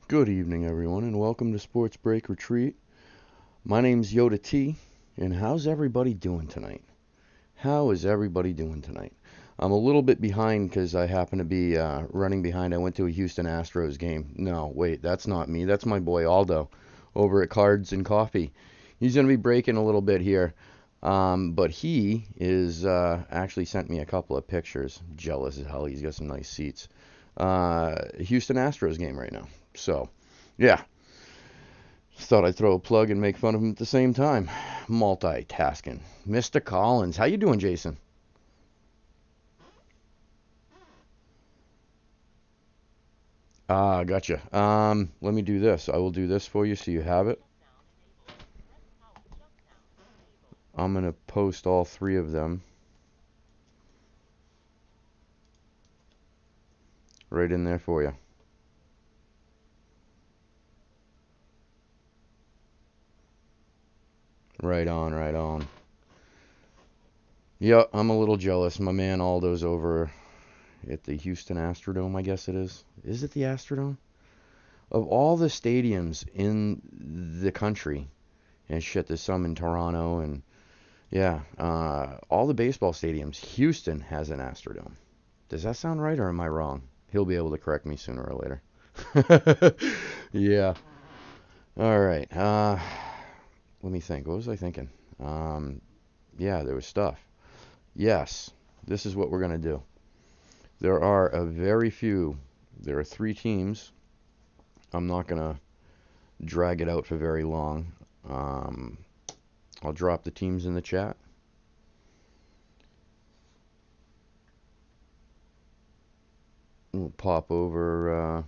Good evening, everyone, and welcome to Sports Break Retreat. My name's Yoda T, and how's everybody doing tonight? How is everybody doing tonight? I'm a little bit behind because I happen to be running behind. I went to a Houston Astros game. No, wait, that's not me. That's my boy Aldo over at Cards and Coffee. He's going to be breaking a little bit here, but he is actually sent me a couple of pictures. Jealous as hell. He's got some nice seats. Houston Astros game right now. So, yeah, thought I'd throw a plug and make fun of him at the same time. Multitasking. Mr. Collins. How you doing, Jason? Ah, gotcha. Let me do this. I will do this for you so you have it. I'm gonna post all three of them right in there for you. Right on, right on. Yeah, I'm a little jealous. My man Aldo's over at the Houston Astrodome, I guess it is. Is it the Astrodome? Of all the stadiums in the country, and shit, there's some in Toronto and yeah, all the baseball stadiums, Houston has an Astrodome. Does that sound right or am I wrong? He'll be able to correct me sooner or later. Yeah. All right. Let me think. What was I thinking? Um, yeah, there was stuff. Yes, this is what we're gonna do. There are a very few. There are three teams. I'm not gonna drag it out for very long. Um, I'll drop the teams in the chat. We'll pop over.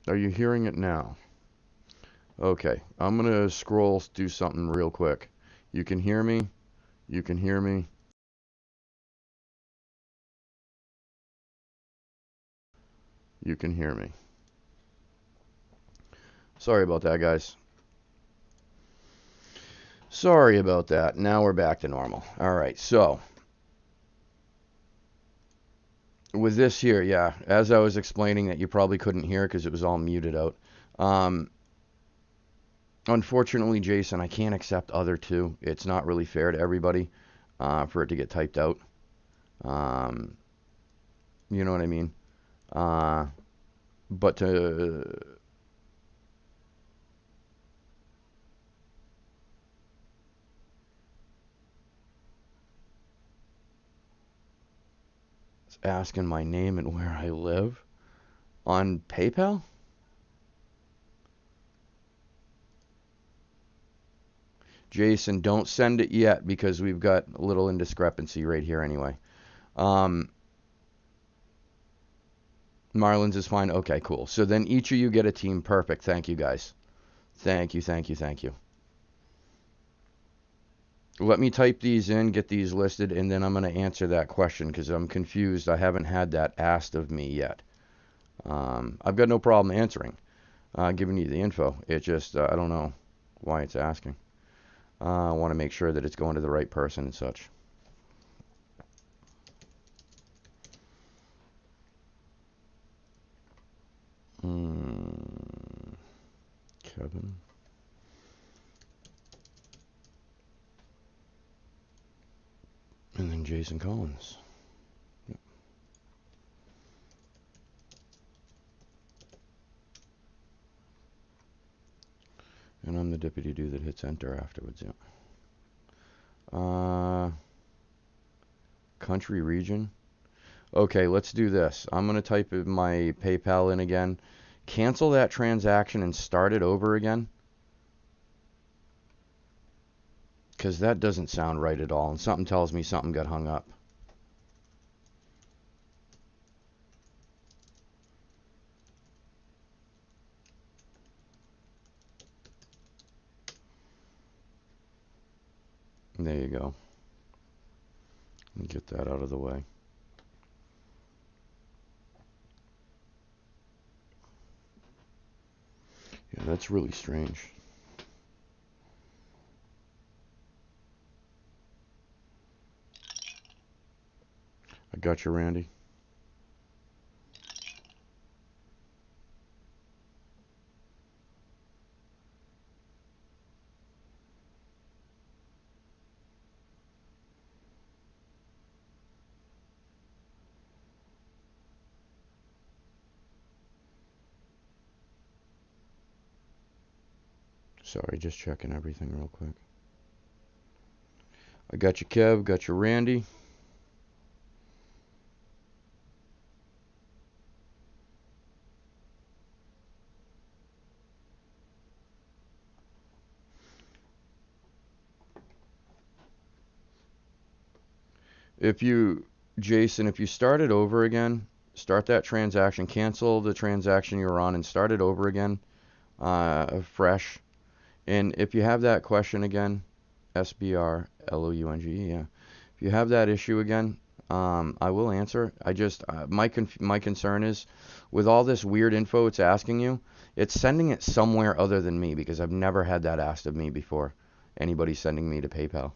Are you hearing it now? Okay, I'm going to scroll, do something real quick. You can hear me. You can hear me. You can hear me. Sorry about that, guys. Sorry about that. Now we're back to normal. All right, so with this here, yeah, as I was explaining that you probably couldn't hear because it was all muted out. Um, Unfortunately, Jason, I can't accept other two. It's not really fair to everybody for it to get typed out. Um, you know what I mean? Uh, but to asking my name and where I live on PayPal? Jason, don't send it yet because we've got a little indiscrepancy right here anyway. Um, Marlins is fine. Okay, cool. So then each of you get a team. Perfect. Thank you, guys. Thank you, thank you, thank you. Let me type these in, get these listed, and then I'm going to answer that question because I'm confused. I haven't had that asked of me yet. I've got no problem answering, giving you the info. It just, I don't know why it's asking. I want to make sure that it's going to the right person and such. Kevin. And then Jason Collins. Yep. And I'm the deputy dude that hits enter afterwards, yeah. Country region. Okay, let's do this. I'm going to type my PayPal in again. Cancel that transaction and start it over again. Because that doesn't sound right at all. And something tells me something got hung up. There you go. Get that out of the way. Yeah, that's really strange. I got you, Randy. Sorry, just checking everything real quick. I got you, Kev. Got you, Randy. Jason, if you start it over again, start that transaction, cancel the transaction you're on, and start it over again, fresh. And if you have that question again, SBRLOUNGE, yeah. If you have that issue again, I will answer. I just my concern is with all this weird info it's asking you, it's sending it somewhere other than me because I've never had that asked of me before. Anybody sending me to PayPal.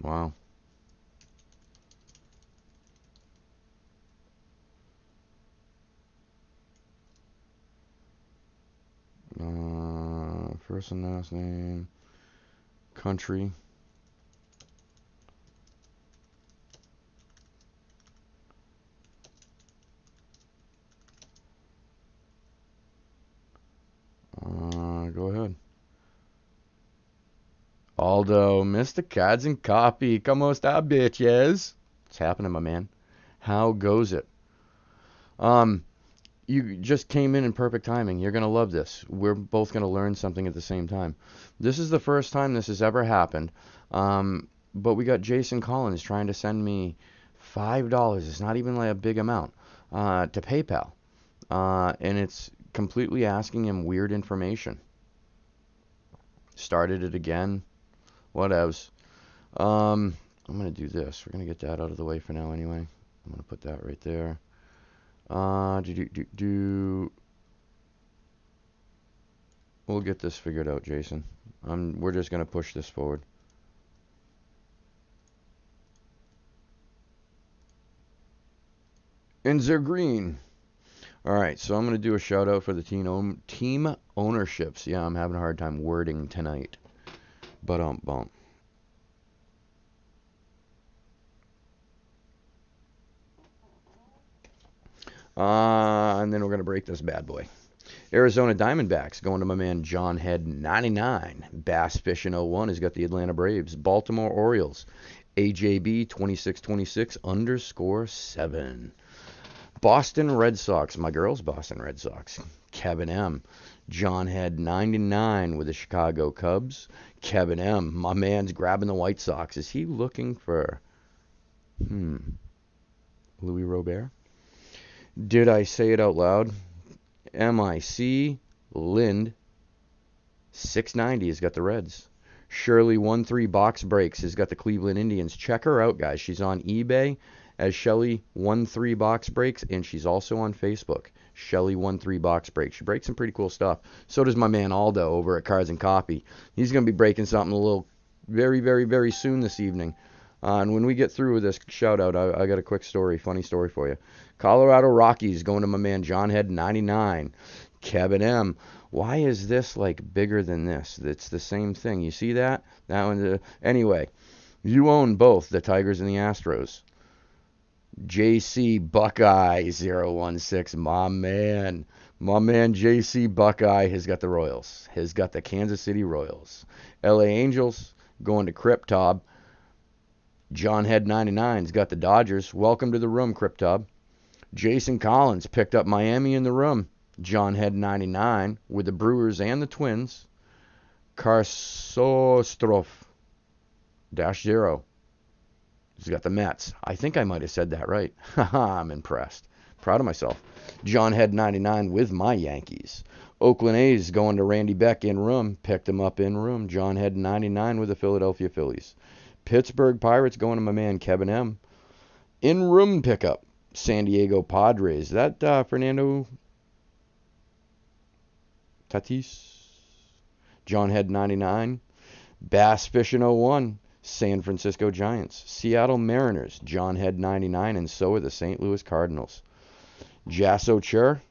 Wow. First and last name, country. Go ahead. Aldo, Mr. Cards and Coffee, como esta, bitches? What's happening, my man? How goes it? You just came in perfect timing. You're going to love this. We're both going to learn something at the same time. This is the first time this has ever happened. But we got Jason Collins trying to send me $5. It's not even like a big amount to PayPal. And it's completely asking him weird information. Started it again. Whatevs. I'm going to do this. We're going to get that out of the way for now anyway. I'm going to put that right there. We'll get this figured out, Jason. We're just going to push this forward. And they're green. All right, so I'm going to do a shout out for the team ownerships. Yeah, I'm having a hard time wording tonight. Bump. And then we're going to break this bad boy. Arizona Diamondbacks going to my man John Head 99. Bass Fishing 01 has got the Atlanta Braves. Baltimore Orioles. AJB 2626 _7. Boston Red Sox. My girl's Boston Red Sox. Kevin M. John Head 99 with the Chicago Cubs. Kevin M. My man's grabbing the White Sox. Is he looking for Louis Robert? Did I say it out loud? MIC Lind 690 has got the Reds. Shirley 13 Box Breaks has got the Cleveland Indians. Check her out, guys. She's on eBay as Shelly 13 Box Breaks, and she's also on Facebook. Shelly 13 Box Breaks. She breaks some pretty cool stuff. So does my man Aldo over at Cards and Coffee. He's going to be breaking something a little very, very, very soon this evening. And when we get through with this shout out, I got a quick story, funny story for you. Colorado Rockies going to my man John Head 99. Kevin M. Why is this like bigger than this? It's the same thing. You see that? That one. Anyway, you own both the Tigers and the Astros. JC Buckeye 016. My man JC Buckeye has got the Royals. Has got the Kansas City Royals. LA Angels going to Cryptob. John Head 99's got the Dodgers. Welcome to the room, Cryptob. Jason Collins picked up Miami in the room. John Head 99 with the Brewers and the Twins. Karsostrof -0. He's got the Mets. I think I might have said that right. Haha, I'm impressed. Proud of myself. John Head 99 with my Yankees. Oakland A's going to Randy Beck in room. Picked him up in room. John Head 99 with the Philadelphia Phillies. Pittsburgh Pirates going to my man Kevin M. In room pickup. San Diego Padres. That Fernando Tatis. John Head 99. Bass Fishing 01. San Francisco Giants. Seattle Mariners. John Head 99. And so are the St. Louis Cardinals. Jasso Chur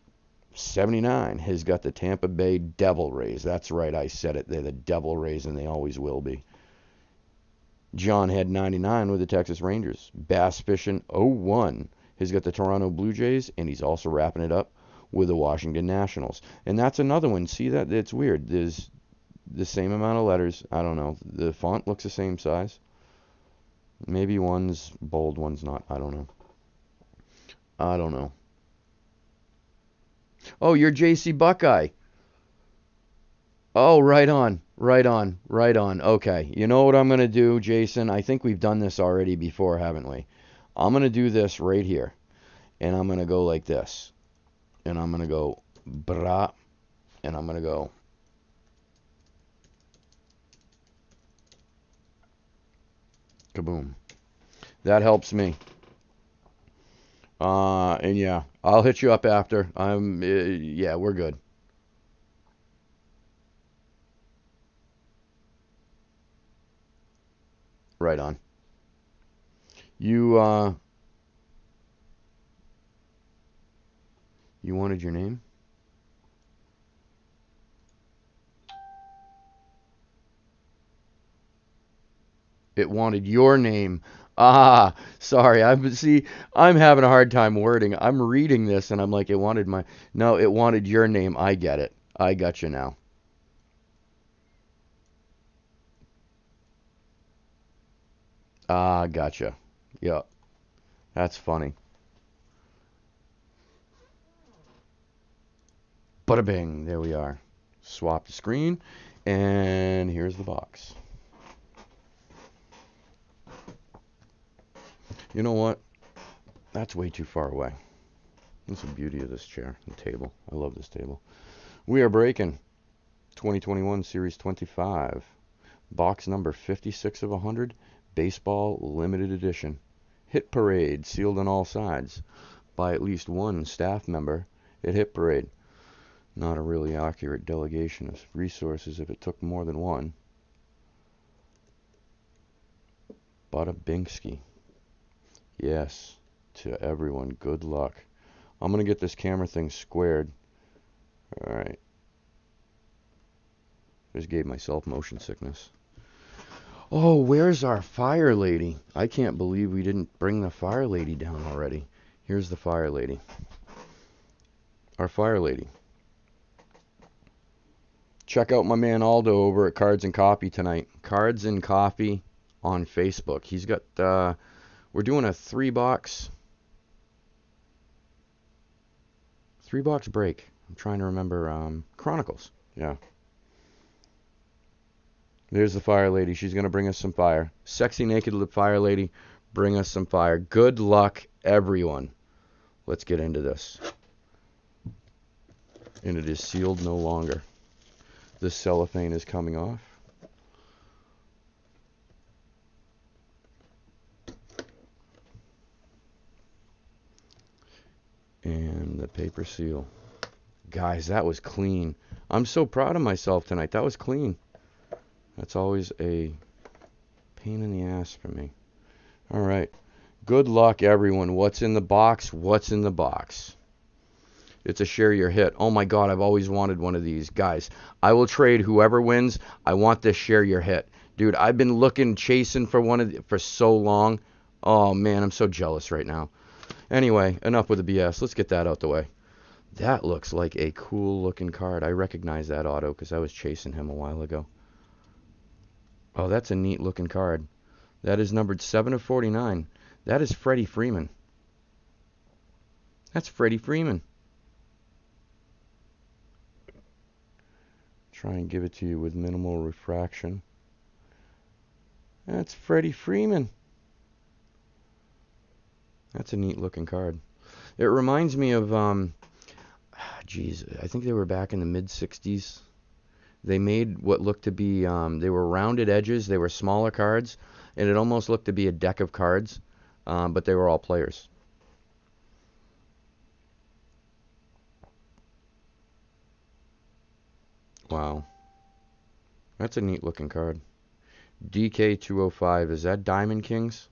79 has got the Tampa Bay Devil Rays. That's right, I said it. They're the Devil Rays, and they always will be. John Head 99 with the Texas Rangers. Bass Fishing 01 has got the Toronto Blue Jays, and he's also wrapping it up with the Washington Nationals. And that's another one. See that? It's weird. There's the same amount of letters. I don't know. The font looks the same size. Maybe one's bold, one's not. I don't know. Oh, you're JC Buckeye. Oh, right on. Okay. You know what I'm going to do, Jason? I think we've done this already before, haven't we? I'm going to do this right here. And I'm going to go like this. And I'm going to go bra. And I'm going to go. Kaboom. That helps me. And yeah, I'll hit you up after. Yeah, we're good. Right on. You wanted your name? It wanted your name. Ah, sorry. I'm having a hard time wording. I'm reading this and I'm like, it wanted my. No, it wanted your name. I get it. I got you now. Ah, gotcha. Yeah, that's funny. Bada bing. There we are. Swap the screen. And here's the box. You know what? That's way too far away. That's the beauty of this chair and table. I love this table. We are breaking 2021 Series 25. Box number 56 of 100. Baseball Limited Edition. Hit Parade, sealed on all sides by at least one staff member at Hit Parade. Not a really accurate delegation of resources if it took more than one. Bada Bingsky. Yes, to everyone, good luck. I'm going to get this camera thing squared. Alright. Just gave myself motion sickness. Oh, where's our fire lady? I can't believe we didn't bring the fire lady down already. Here's the fire lady. Our fire lady. Check out my man Aldo over at Cards and Coffee tonight. Cards and Coffee on Facebook. He's got, we're doing a 3-box break. I'm trying to remember, Chronicles. Yeah. There's the fire lady. She's going to bring us some fire. Sexy naked fire lady, bring us some fire. Good luck, everyone. Let's get into this. And it is sealed no longer. The cellophane is coming off. And the paper seal. Guys, that was clean. I'm so proud of myself tonight. That was clean. That's always a pain in the ass for me. All right. Good luck, everyone. What's in the box? What's in the box? It's a share your hit. Oh my God, I've always wanted one of these. Guys, I will trade whoever wins. I want this share your hit. Dude, I've been chasing for one of for so long. Oh man, I'm so jealous right now. Anyway, enough with the BS. Let's get that out the way. That looks like a cool looking card. I recognize that auto because I was chasing him a while ago. Oh, that's a neat looking card. That is numbered 7 of 49. That is Freddie Freeman. That's Freddie Freeman. Try and give it to you with minimal refraction. That's Freddie Freeman. That's a neat looking card. It reminds me of, geez, I think they were back in the mid-60s. They made what looked to be, they were rounded edges, they were smaller cards, and it almost looked to be a deck of cards, but they were all players. Wow. That's a neat looking card. DK205, is that Diamond Kings?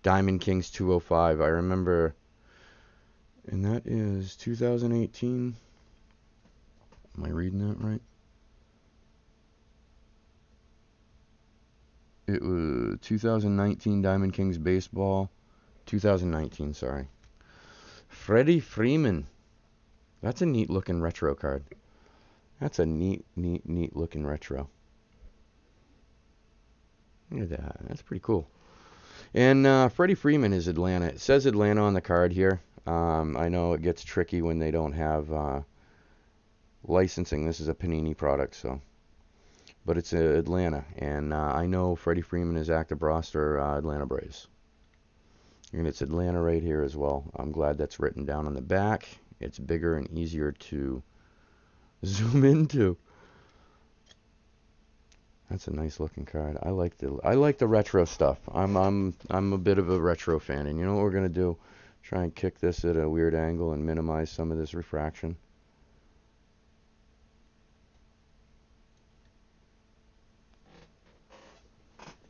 Diamond Kings 205, I remember, and that is 2018. Am I reading that right? It was 2019 Diamond Kings Baseball. 2019, sorry. Freddie Freeman. That's a neat looking retro card. That's a neat looking retro. Look at that. That's pretty cool. And Freddie Freeman is Atlanta. It says Atlanta on the card here. I know it gets tricky when they don't have licensing. This is a Panini product, so. But it's Atlanta. And I know Freddie Freeman is active roster Atlanta Braves. And it's Atlanta right here as well. I'm glad that's written down on the back. It's bigger and easier to zoom into. That's a nice looking card. I like the retro stuff. I'm a bit of a retro fan, and you know what we're gonna do? Try and kick this at a weird angle and minimize some of this refraction.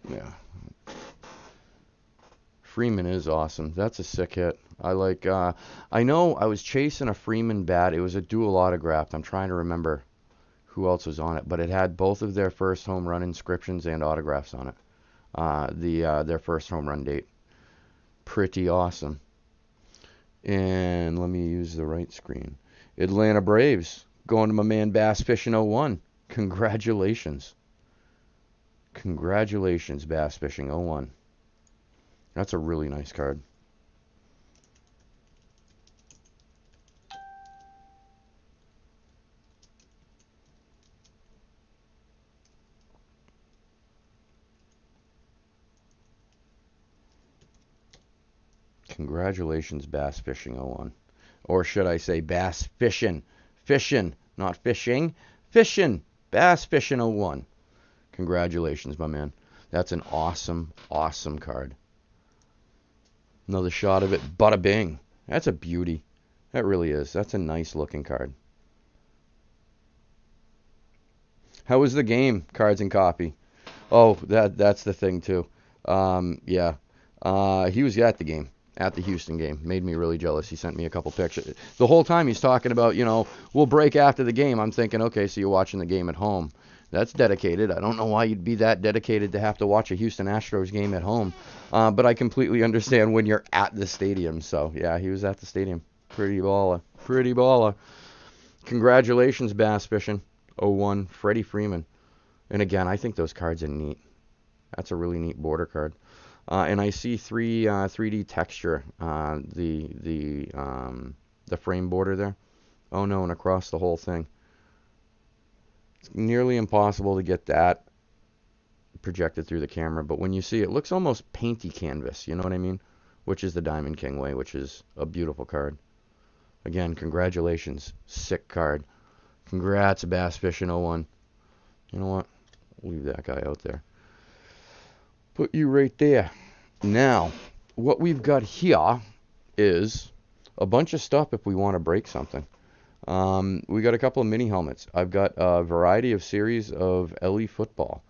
Yeah. Freeman is awesome. That's a sick hit. I like. I know I was chasing a Freeman bat. It was a dual autograph. I'm trying to remember who else was on it, but it had both of their first home run inscriptions and autographs on it. Their first home run date. Pretty awesome. And let me use the right screen. Atlanta Braves going to my man Bass Fishing 01. Congratulations. Congratulations, Bass Fishing 01. That's a really nice card. Congratulations, Bass Fishing 01. Or should I say Bass Fishing? Fishing, not fishing. Fishing. Bass Fishing 01. Congratulations, my man. That's an awesome, awesome card. Another shot of it. Bada bing. That's a beauty. That really is. That's a nice looking card. How was the game, Cards and Copy? Oh, that's the thing too. Yeah. He was at the game, at the Houston game. Made me really jealous. He sent me a couple pictures. The whole time he's talking about, we'll break after the game. I'm thinking, okay, so you're watching the game at home. That's dedicated. I don't know why you'd be that dedicated to have to watch a Houston Astros game at home. But I completely understand when you're at the stadium. So, yeah, he was at the stadium. Pretty baller. Pretty baller. Congratulations, Bass Fishing 01, Freddie Freeman. And again, I think those cards are neat. That's a really neat border card. And I see 3D texture, the frame border there. Oh no, and across the whole thing. It's nearly impossible to get that projected through the camera, but when you see it, it looks almost painty canvas, you know what I mean? Which is the Diamond King way, which is a beautiful card. Again, congratulations. Sick card. Congrats, Bass Fishing 01. You know what? Leave that guy out there. Put you right there. Now, what we've got here is a bunch of stuff if we want to break something. We got a couple of mini helmets. I've got a variety of series of LE football.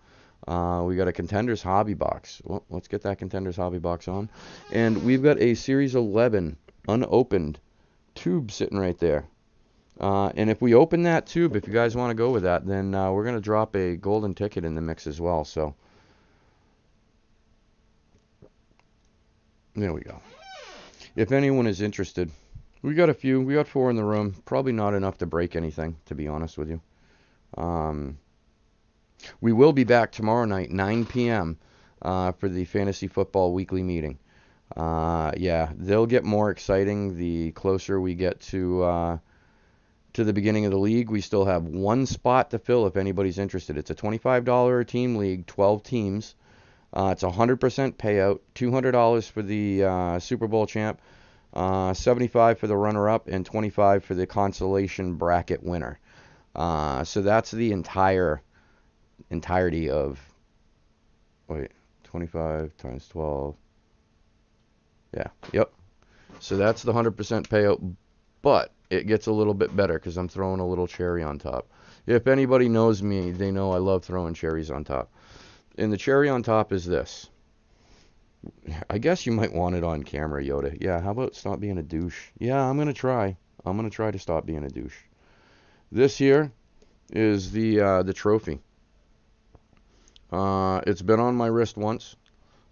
We got a Contenders Hobby Box. Well, let's get that Contenders Hobby Box on. And we've got a Series 11 unopened tube sitting right there. And if we open that tube, if you guys want to go with that, then we're going to drop a golden ticket in the mix as well. So there we go. If anyone is interested, we got a few. We got 4 in the room. Probably not enough to break anything, to be honest with you. We will be back tomorrow night, 9 p.m., for the Fantasy Football Weekly meeting. Yeah, they'll get more exciting the closer we get to the beginning of the league. We still have 1 spot to fill if anybody's interested. It's a $25 a team league, 12 teams. It's a 100% payout, $200 for the Super Bowl champ, $75 for the runner-up, and $25 for the consolation bracket winner. So that's the entirety of, 25 times 12. Yeah, yep. So that's the 100% payout, but it gets a little bit better because I'm throwing a little cherry on top. If anybody knows me, they know I love throwing cherries on top. And the cherry on top is this. I guess you might want it on camera, Yoda. Yeah, how about stop being a douche? Yeah, I'm going to try. I'm going to try to stop being a douche. This here is the trophy. It's been on my wrist once.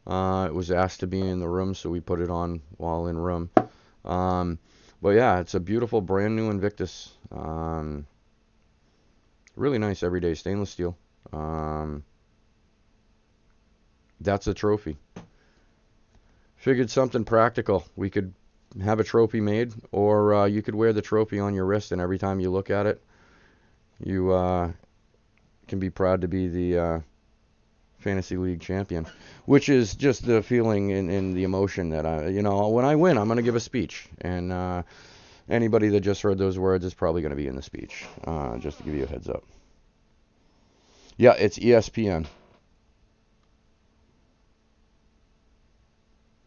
It was asked to be in the room, so we put it on while in room. But yeah, it's a beautiful brand new Invictus. Really nice everyday stainless steel. That's a trophy. Figured something practical. We could have a trophy made, or you could wear the trophy on your wrist, and every time you look at it, you can be proud to be the Fantasy League champion, which is just the feeling and the emotion that when I win, I'm going to give a speech, and anybody that just heard those words is probably going to be in the speech, just to give you a heads up. Yeah, it's ESPN.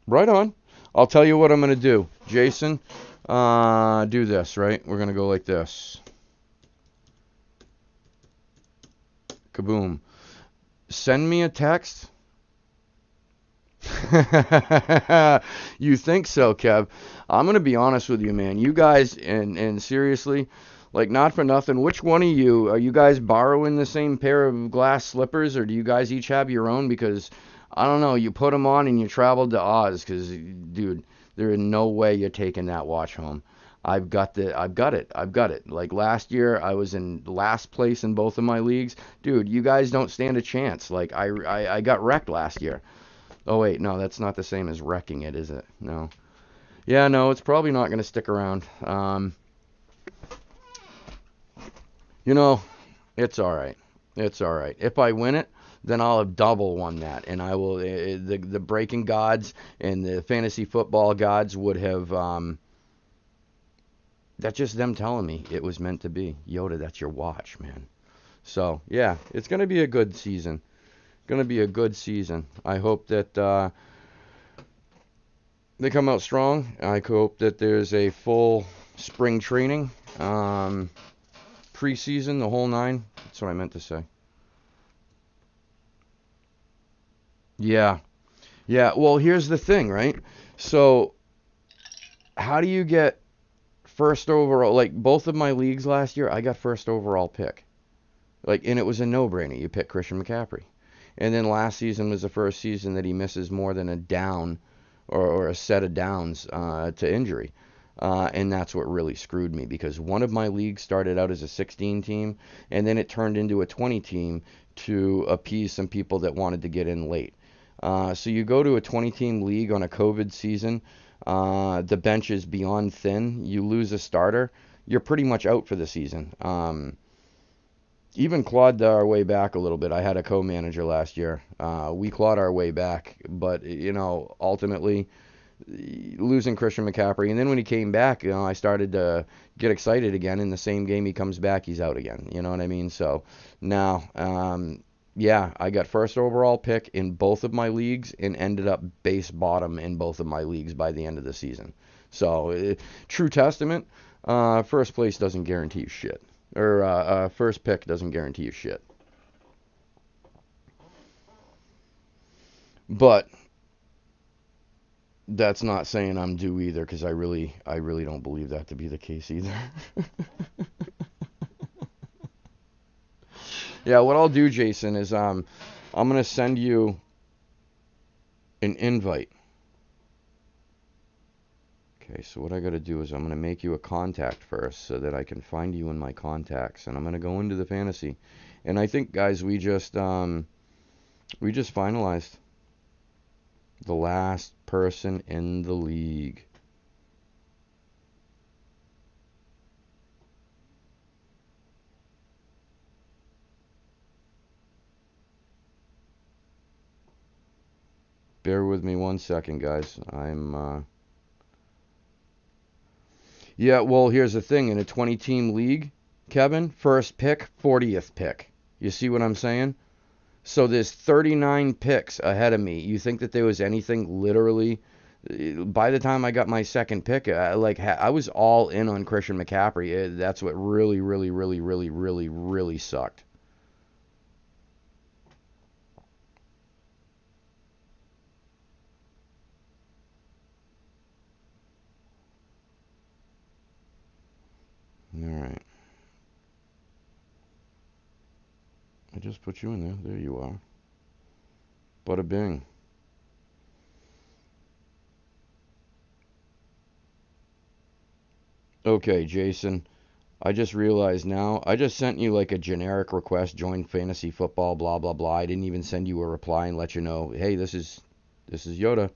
Right on. I'll tell you what I'm going to do. Jason, do this, right? We're going to go like this. Kaboom. Send me a text. You think so, Kev? I'm going to be honest with you, man. You guys, and seriously, like, not for nothing, which one of you, are you guys borrowing the same pair of glass slippers, or do you guys each have your own? Because I don't know, you put them on and you traveled to Oz, because, dude, there is no way you're taking that watch home. I've got it. Like last year, I was in last place in both of my leagues. Dude, you guys don't stand a chance. Like, I got wrecked last year. Oh, wait, no, that's not the same as wrecking it, is it? No. Yeah, no, it's probably not going to stick around. It's all right. It's all right. If I win it, then I'll have double won that, and I will. The breaking gods and the fantasy football gods would have. That's just them telling me it was meant to be. Yoda, that's your watch, man. So yeah, it's gonna be a good season. Gonna be a good season. I hope that they come out strong. I hope that there's a full spring training, preseason, the whole nine. That's what I meant to say. Yeah, yeah. Well, here's the thing, right? So, how do you get first overall? Like both of my leagues last year, I got first overall pick. Like, and it was a no-brainer. You pick Christian McCaffrey. And then last season was the first season that he misses more than a down or a set of downs to injury. And that's what really screwed me because one of my leagues started out as a 16 team and then it turned into a 20 team to appease some people that wanted to get in late. So you go to a 20 team league on a COVID season, the bench is beyond thin, you lose a starter, you're pretty much out for the season. Even clawed our way back a little bit. I had a co-manager last year. We clawed our way back, but ultimately losing Christian McCaffrey, and then when he came back, I started to get excited again. In the same game he comes back, he's out again. You know what I mean? So now, yeah, I got first overall pick in both of my leagues and ended up base bottom in both of my leagues by the end of the season. So true testament. First place doesn't guarantee you shit. Or first pick doesn't guarantee you shit. But that's not saying I'm due either, because I really don't believe that to be the case either. Yeah, what I'll do, Jason, is I'm gonna send you an invite. Okay, so what I gotta do is I'm gonna make you a contact first so that I can find you in my contacts, and I'm gonna go into the fantasy. And I think, guys, we just finalized the last person in the league. Bear with me 1 second, guys. Yeah, well, here's the thing. In a 20-team league, Kevin, first pick, 40th pick. You see what I'm saying? So there's 39 picks ahead of me. You think that there was anything literally? By the time I got my second pick, I was all in on Christian McCaffrey. That's what really, really, really, really, really, really sucked. All right. I just put you in there. There you are. Bada bing. Okay, Jason. I just realized now. I just sent you like a generic request, join fantasy football, blah blah blah. I didn't even send you a reply and let you know, hey, this is Yoda.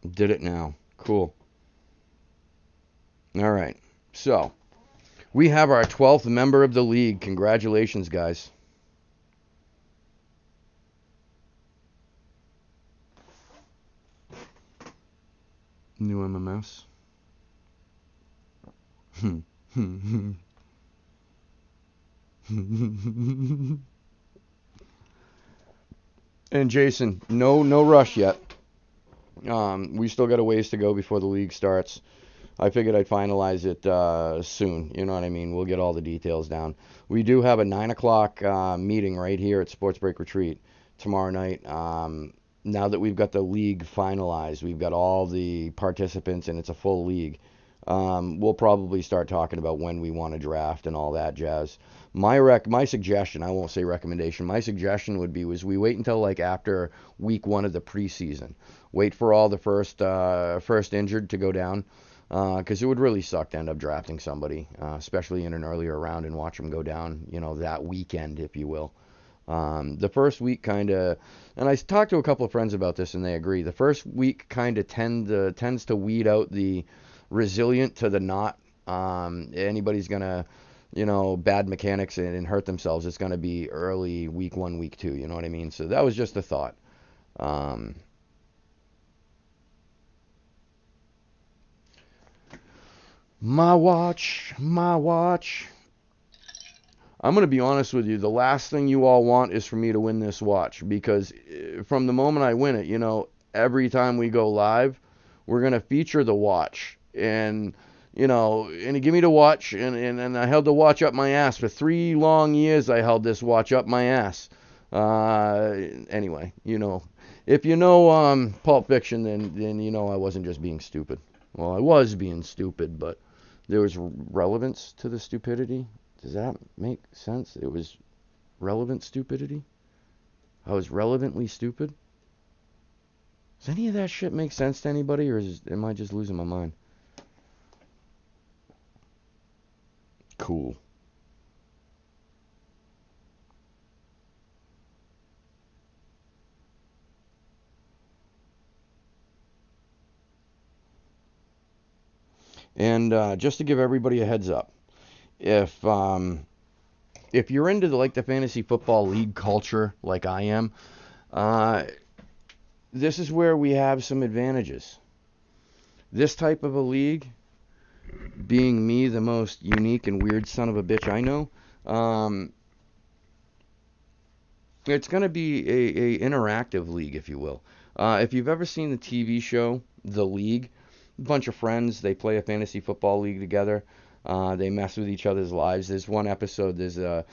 Did it now. Cool. All right. So we have our 12th member of the league. Congratulations, guys. New MMS. And Jason, no rush yet. We still got a ways to go before the league starts. I figured I'd finalize it soon. You know what I mean? We'll get all the details down. We do have a 9 o'clock meeting right here at Sports Break Retreat tomorrow night. Now that we've got the league finalized, we've got all the participants, and it's a full league. We'll probably start talking about when we want to draft and all that jazz. My suggestion, I won't say recommendation, my suggestion would be was we wait until like after week 1 of the preseason. Wait for all the first injured to go down, because it would really suck to end up drafting somebody, especially in an earlier round, and watch them go down, that weekend, if you will. The first week kind of, and I talked to a couple of friends about this, and they agree. The first week kind of tends to weed out the resilient to the not anybody's gonna, bad mechanics and hurt themselves, it's gonna be early week 1, week 2. You know what I mean? So that was just a thought. Um, my watch, my watch. I'm going to be honest with you. The last thing you all want is for me to win this watch, because from the moment I win it, every time we go live, we're going to feature the watch. And, and he give me the watch, and I held the watch up my ass. For 3 long years, I held this watch up my ass. Anyway, if you know Pulp Fiction, then you know I wasn't just being stupid. Well, I was being stupid, but there was relevance to the stupidity. Does that make sense? It was relevant stupidity? I was relevantly stupid? Does any of that shit make sense to anybody, or am I just losing my mind? Cool. And just to give everybody a heads up, if you're into the fantasy football league culture like I am, uh, this is where we have some advantages. This type of a league, being me, the most unique and weird son of a bitch I know, it's going to be a interactive league, if you will. If you've ever seen the TV show The League, a bunch of friends, they play a fantasy football league together. They mess with each other's lives. There's one episode, there's a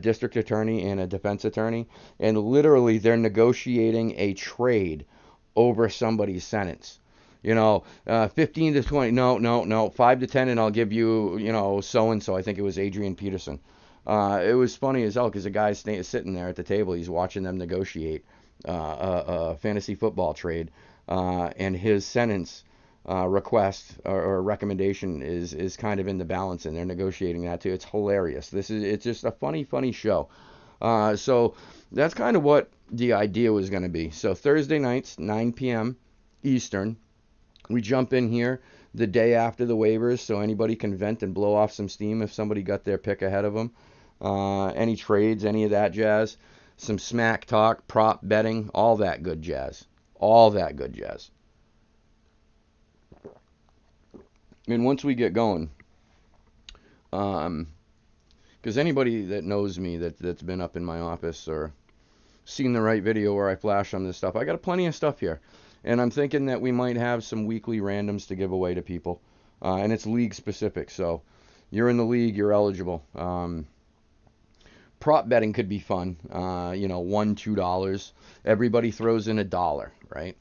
district attorney and a defense attorney, and literally they're negotiating a trade over somebody's sentence. 15 to 20, no, 5 to 10, and I'll give you, so and so. I think it was Adrian Peterson. It was funny as hell because the guy's sitting there at the table. He's watching them negotiate a fantasy football trade, and his sentence request or recommendation is kind of in the balance, and they're negotiating that too. It's hilarious. It's just a funny show. So that's kind of what the idea was going to be. So Thursday nights, 9 p.m. Eastern, we jump in here the day after the waivers, so anybody can vent and blow off some steam if somebody got their pick ahead of them. Any trades, any of that jazz, some smack talk, prop betting, all that good jazz. All that good jazz. And once we get going, because anybody that knows me that's been up in my office or seen the right video where I flash on this stuff, I got plenty of stuff here. And I'm thinking that we might have some weekly randoms to give away to people. And it's league specific, so you're in the league, you're eligible. Prop betting could be fun. $1, $2. Everybody throws in $1, right?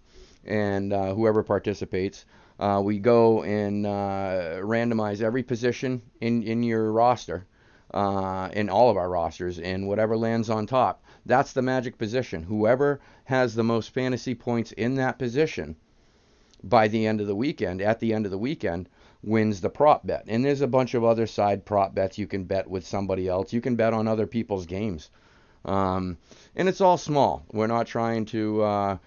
And whoever participates, we go and randomize every position in your roster, in all of our rosters, and whatever lands on top, that's the magic position. Whoever has the most fantasy points in that position by the end of the weekend, at the end of the weekend, wins the prop bet. And there's a bunch of other side prop bets you can bet with somebody else. You can bet on other people's games. And it's all small. We're not trying to,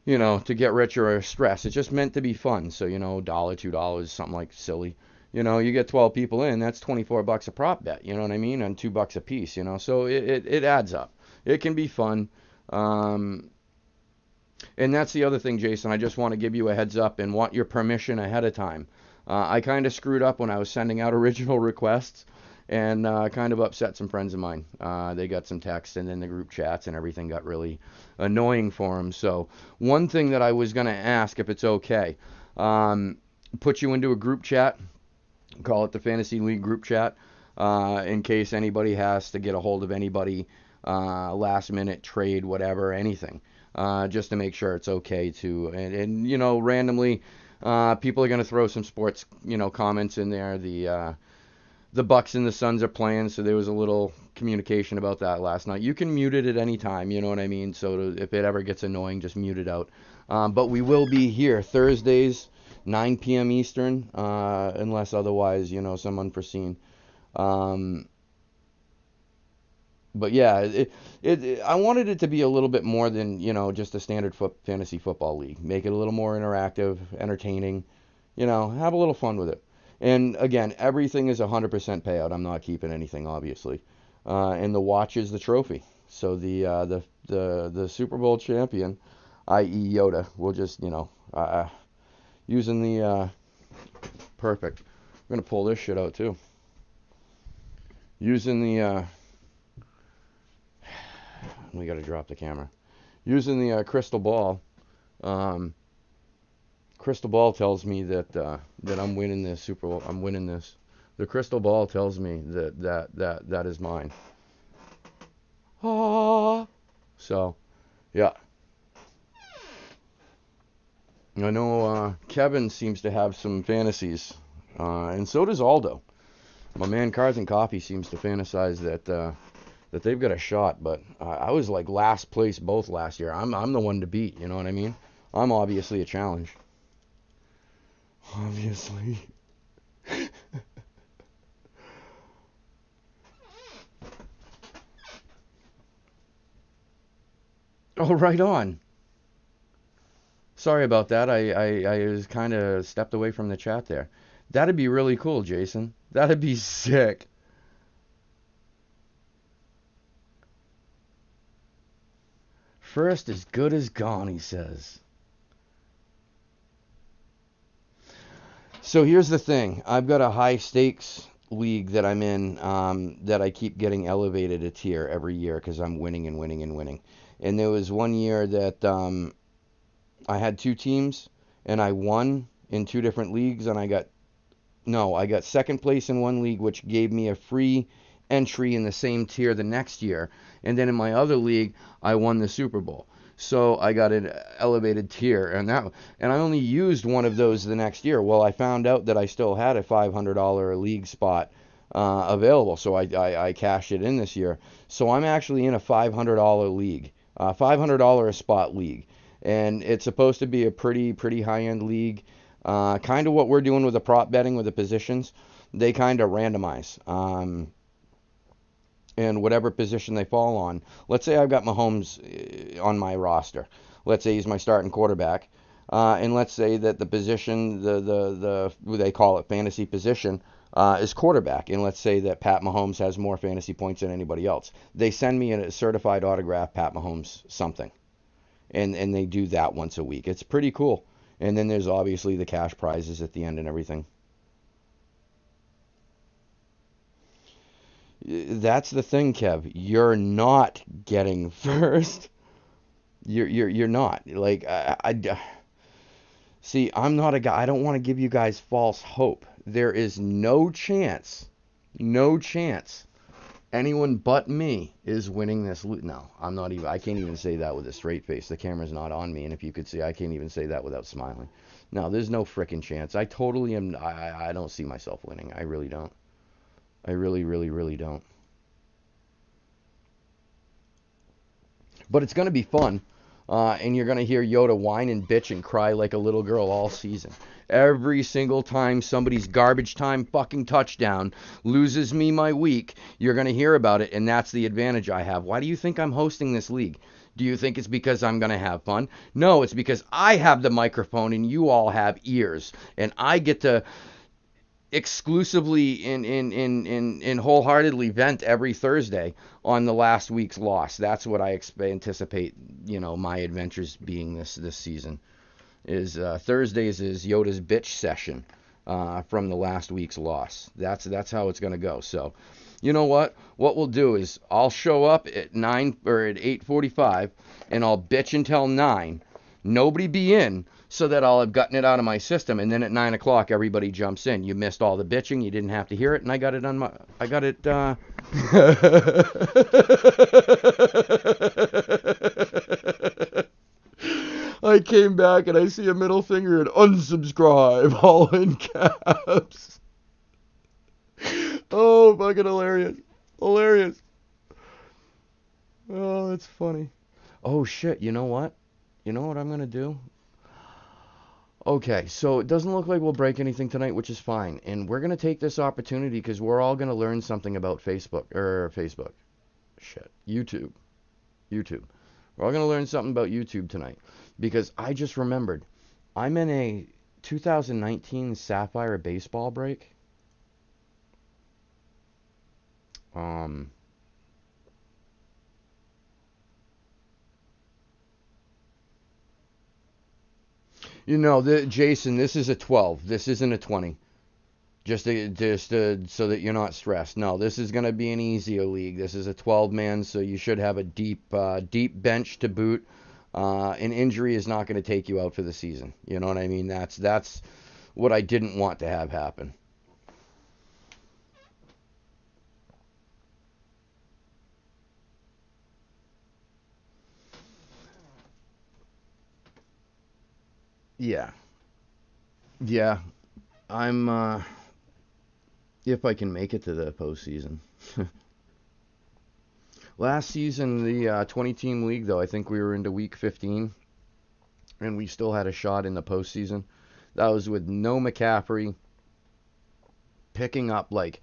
to get rich or stress. It's just meant to be fun. So, $1, $2, something like silly. You get 12 people in, that's $24 a prop bet, you know what I mean? And $2 a piece, so it adds up. It can be fun. And that's the other thing, Jason. I just want to give you a heads up and want your permission ahead of time. I kind of screwed up when I was sending out original requests, and kind of upset some friends of mine. They got some texts, and then the group chats and everything got really annoying for them. So one thing that I was going to ask, if it's okay, put you into a group chat, call it the Fantasy League group chat, in case anybody has to get a hold of anybody, last minute trade, whatever, anything, just to make sure it's okay to, and randomly, people are going to throw some sports, comments in there. The Bucks and the Suns are playing, so there was a little communication about that last night. You can mute it at any time, you know what I mean? So if it ever gets annoying, just mute it out. But we will be here Thursdays, 9 p.m. Eastern, unless otherwise, some unforeseen. But yeah, I wanted it to be a little bit more than, just a standard fantasy football league. Make it a little more interactive, entertaining, have a little fun with it. And again, everything is 100% payout. I'm not keeping anything, obviously. And the watch is the trophy. So the Super Bowl champion, i.e. Yoda, will just, using the perfect. I'm gonna pull this shit out too. Using the we gotta drop the camera. Using the crystal ball. Um, Crystal ball tells me that I'm winning this Super Bowl. I'm winning this. The crystal ball tells me that is mine. Ah. So, yeah. I know Kevin seems to have some fantasies, and so does Aldo. My man Cars and Coffee seems to fantasize that they've got a shot, but I was like last place both last year. I'm the one to beat. You know what I mean? I'm obviously a challenge. Obviously. Oh, right on. Sorry about that. I was kind of stepped away from the chat there. That'd be really cool, Jason. That'd be sick. First as good as gone, he says. So here's the thing. I've got a high stakes league that I'm in that I keep getting elevated a tier every year because I'm winning and winning and winning. And there was one year that I had two teams and I won in two different leagues and I got second place in one league, which gave me a free entry in the same tier the next year. And then in my other league, I won the Super Bowl. So I got an elevated tier, and I only used one of those the next year. Well, I found out that I still had a $500 league spot available, so I cashed it in this year. So I'm actually in a $500 league, $500 a spot league, and it's supposed to be a pretty high end league. Kind of what we're doing with the prop betting with the positions. They kind of randomize. And whatever position they fall on. Let's say I've got Mahomes on my roster. Let's say he's my starting quarterback. And let's say that the position, the what they call it, fantasy position, is quarterback. And let's say that Pat Mahomes has more fantasy points than anybody else. They send me a certified autograph Pat Mahomes something. And they do that once a week. It's pretty cool. And then there's obviously the cash prizes at the end and everything. That's the thing, Kev. You're not getting first. You're not. Like see, I'm not a guy. I don't want to give you guys false hope. There is no chance anyone but me is winning this loot. No, I'm not even. I can't even say that with a straight face. The camera's not on me, and if you could see, I can't even say that without smiling. No, there's no frickin' chance. I totally am. I don't see myself winning. I really don't. I really don't. But it's going to be fun. And you're going to hear Yoda whine and bitch and cry like a little girl all season. Every single time somebody's garbage time fucking touchdown loses me my week, you're going to hear about it, and that's the advantage I have. Why do you think I'm hosting this league? Do you think it's because I'm going to have fun? No, it's because I have the microphone and you all have ears, and I get to exclusively in wholeheartedly vent every Thursday on the last week's loss. That's what I anticipate, my adventures being this season. Is Thursdays is Yoda's bitch session from the last week's loss. That's how it's gonna go. So, you know what? What we'll do is I'll show up at 9 or at 8:45 and I'll bitch until 9. Nobody be in, so that I'll have gotten it out of my system, and then at 9 o'clock everybody jumps in. You missed all the bitching, you didn't have to hear it, and I got it on my, I got it, I came back and I see a middle finger and unsubscribe, all in caps. Oh, fucking hilarious. Hilarious. Oh, that's funny. Oh, shit, you know what? You know what I'm going to do? Okay, so it doesn't look like we'll break anything tonight, which is fine. And we're going to take this opportunity because we're all going to learn something about Facebook. Shit. YouTube. We're all going to learn something about YouTube tonight because I just remembered I'm in a 2019 Sapphire baseball break. Um, Jason, this is a 12. This isn't a 20. Just so that you're not stressed. No, this is going to be an easier league. This is a 12 man, so you should have a deep bench to boot. An injury is not going to take you out for the season. You know what I mean? That's what I didn't want to have happen. Yeah, yeah. I'm if I can make it to the postseason. Last season, the 20 team league, though, I think we were into week 15, and we still had a shot in the postseason. That was with no McCaffrey, picking up like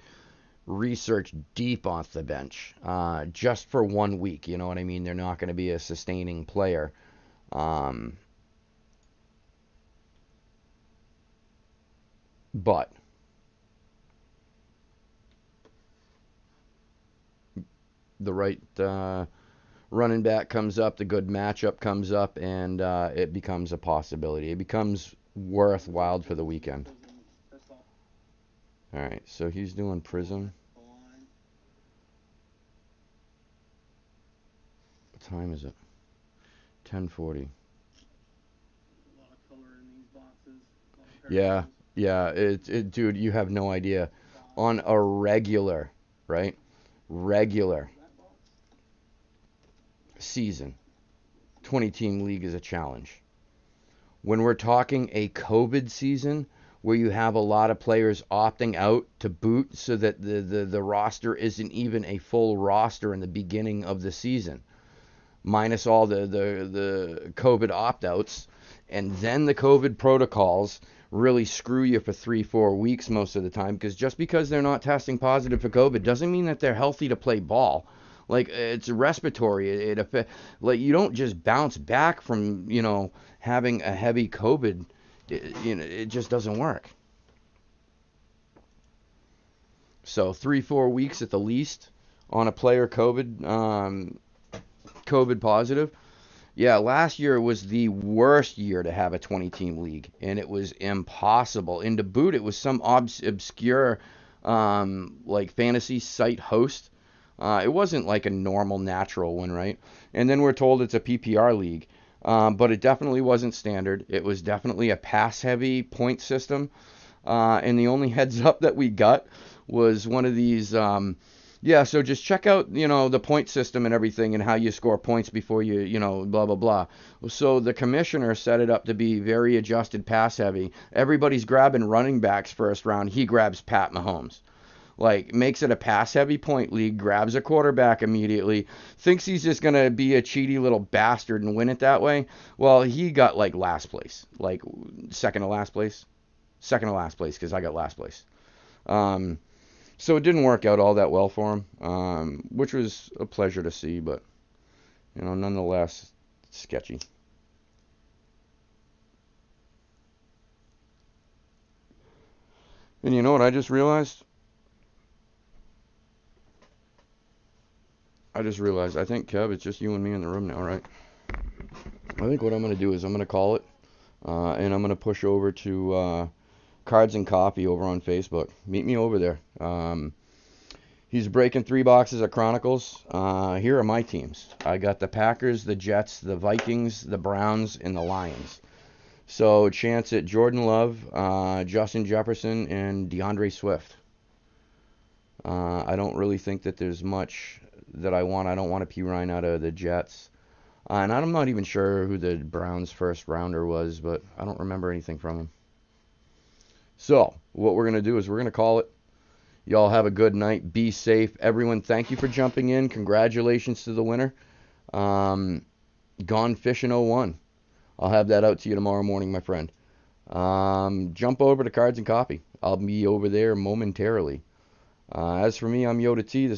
research deep off the bench, just for 1 week. You know what I mean? They're not going to be a sustaining player. Um, but the right running back comes up, the good matchup comes up, and it becomes a possibility. It becomes worthwhile for the weekend. All right, so he's doing Prism. What time is it? 10:40. Yeah, yeah. Dude, you have no idea. On a regular, right? Regular season, 20 team league is a challenge. When we're talking a COVID season where you have a lot of players opting out to boot so that the roster isn't even a full roster in the beginning of the season, minus all the COVID opt-outs, and then the COVID protocols really screw you for 3-4 weeks most of the time, because just because they're not testing positive for COVID doesn't mean that they're healthy to play ball. Like, it's respiratory. Like, you don't just bounce back from having a heavy COVID. It just doesn't work. So 3-4 weeks at the least on a player COVID positive. Yeah, last year was the worst year to have a 20 team league, and it was impossible. And to boot, it was some obscure like fantasy site host. It wasn't like a normal natural one, right? And then we're told it's a PPR league, but it definitely wasn't standard. It was definitely a pass heavy point system, and the only heads up that we got was one of these. Yeah, so just check out, the point system and everything and how you score points before blah, blah, blah. So the commissioner set it up to be very adjusted pass heavy. Everybody's grabbing running backs first round. He grabs Pat Mahomes. Like, makes it a pass heavy point league, grabs a quarterback immediately, thinks he's just going to be a cheaty little bastard and win it that way. Well, he got like last place, like second to last place, because I got last place. So it didn't work out all that well for him, which was a pleasure to see, but, nonetheless, sketchy. And you know what I just realized? I think, Kev, it's just you and me in the room now, right? I think what I'm going to do is I'm going to call it, and I'm going to push over to Cards and Coffee over on Facebook. Meet me over there. He's breaking 3 boxes of Chronicles. Here are my teams. I got the Packers, the Jets, the Vikings, the Browns, and the Lions. So chance at Jordan Love, Justin Jefferson, and DeAndre Swift. I don't really think that there's much that I want. I don't want a P. Ryan out of the Jets. And I'm not even sure who the Browns' first rounder was, but I don't remember anything from him. So, what we're going to do is we're going to call it. Y'all have a good night. Be safe. Everyone, thank you for jumping in. Congratulations to the winner. Gone Fishing 01. I'll have that out to you tomorrow morning, my friend. Jump over to Cards and Coffee. I'll be over there momentarily. As for me, I'm Yoda T. This